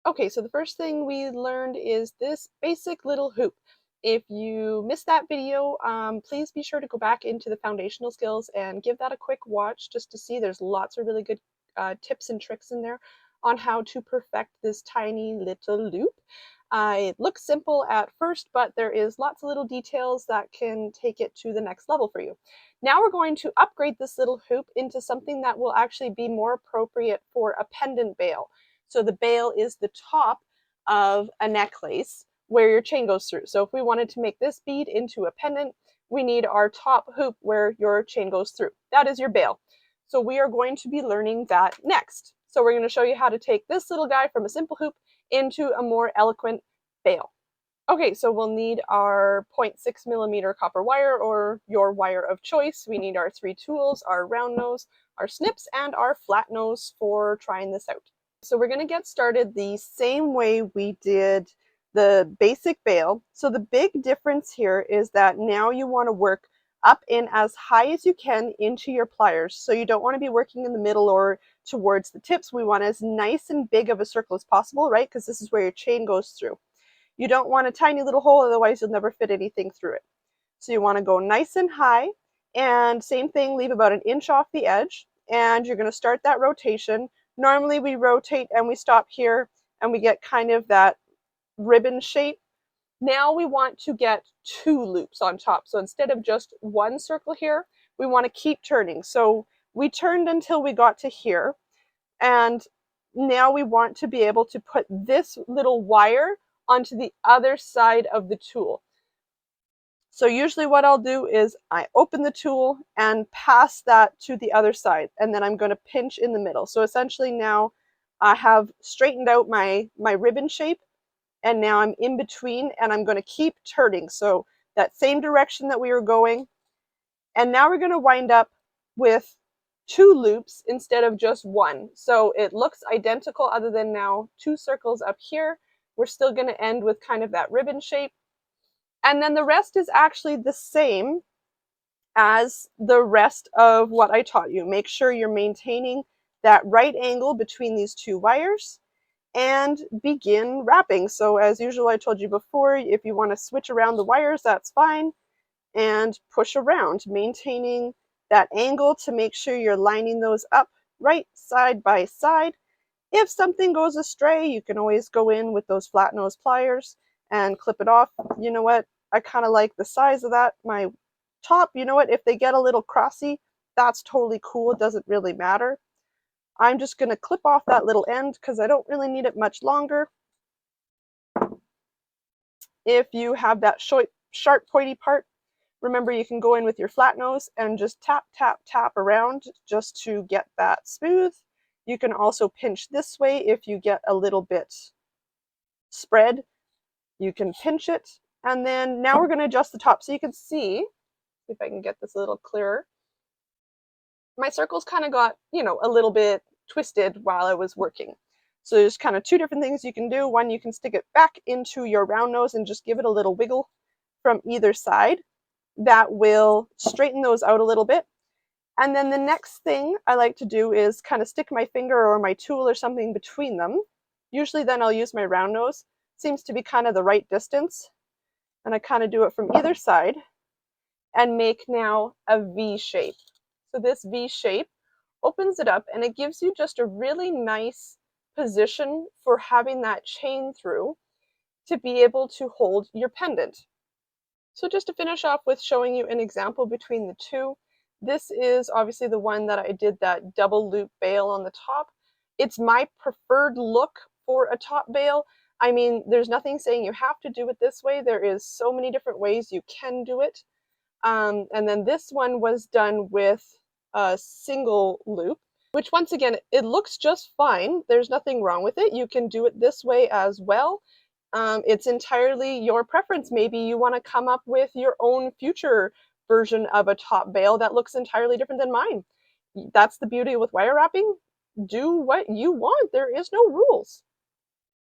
Okay, so the first thing we learned is this basic little hoop. If you missed that video, please be sure to go back into the foundational skills and give that a quick watch just to see there's lots of really good tips and tricks in there on how to perfect this tiny little loop. It looks simple at first, but there is lots of little details that can take it to the next level for you. Now we're going to upgrade this little hoop into something that will actually be more appropriate for a pendant bail. So the bail is the top of a necklace where your chain goes through. So if we wanted to make this bead into a pendant, we need our top hoop where your chain goes through. That is your bail. So we are going to be learning that next. So we're going to show you how to take this little guy from a simple hoop into a more eloquent bail. Okay, so we'll need our 0.6mm copper wire or your wire of choice. We need our 3 tools, our round nose, our snips, and our flat nose for trying this out. So we're going to get started the same way we did the basic bail. So the big difference here is that now you want to work up in as high as you can into your pliers. So you don't want to be working in the middle or towards the tips. We want as nice and big of a circle as possible, right? Because this is where your chain goes through. You don't want a tiny little hole, otherwise you'll never fit anything through it. So you want to go nice and high, and same thing, leave about an inch off the edge, and you're going to start that rotation. Normally we rotate and we stop here and we get kind of that ribbon shape. Now we want to get 2 loops on top. So instead of just 1 circle here, we want to keep turning. So we turned until we got to here, and now we want to be able to put this little wire onto the other side of the tool. So usually what I'll do is I open the tool and pass that to the other side, and then I'm going to pinch in the middle. So essentially now I have straightened out my ribbon shape, and now I'm in between, and I'm going to keep turning. So that same direction that we were going, and now we're going to wind up with 2 loops instead of just 1. So it looks identical other than now 2 circles up here. We're still going to end with kind of that ribbon shape. And then the rest is actually the same as the rest of what I taught you. Make sure you're maintaining that right angle between these 2 wires and begin wrapping. So as usual, I told you before, if you want to switch around the wires, that's fine, and push around, maintaining that angle to make sure you're lining those up right side by side. If something goes astray, you can always go in with those flat nose pliers and clip it off. You know what? I kind of like the size of that. My top, you know what? If they get a little crossy, that's totally cool. It doesn't really matter. I'm just going to clip off that little end because I don't really need it much longer. If you have that sharp pointy part, remember you can go in with your flat nose and just tap, tap, tap around just to get that smooth. You can also pinch this way if you get a little bit spread. You can pinch it. And then now we're going to adjust the top. So you can see, if I can get this a little clearer, my circles kind of got, a little bit twisted while I was working. So there's kind of 2 different things you can do. One, you can stick it back into your round nose and just give it a little wiggle from either side. That will straighten those out a little bit. And then the next thing I like to do is kind of stick my finger or my tool or something between them. Usually then I'll use my round nose. Seems to be kind of the right distance. And I kind of do it from either side and make now a V shape. So this V shape opens it up and it gives you just a really nice position for having that chain through to be able to hold your pendant. So just to finish off with showing you an example between the 2, this is obviously the one that I did that double loop bail on the top. It's my preferred look for a top bail. I mean, there's nothing saying you have to do it this way. There is so many different ways you can do it. And then this one was done with a single loop, which once again, it looks just fine. There's nothing wrong with it. You can do it this way as well. It's entirely your preference. Maybe you want to come up with your own future version of a top bail that looks entirely different than mine. That's the beauty with wire wrapping. Do what you want. There is no rules.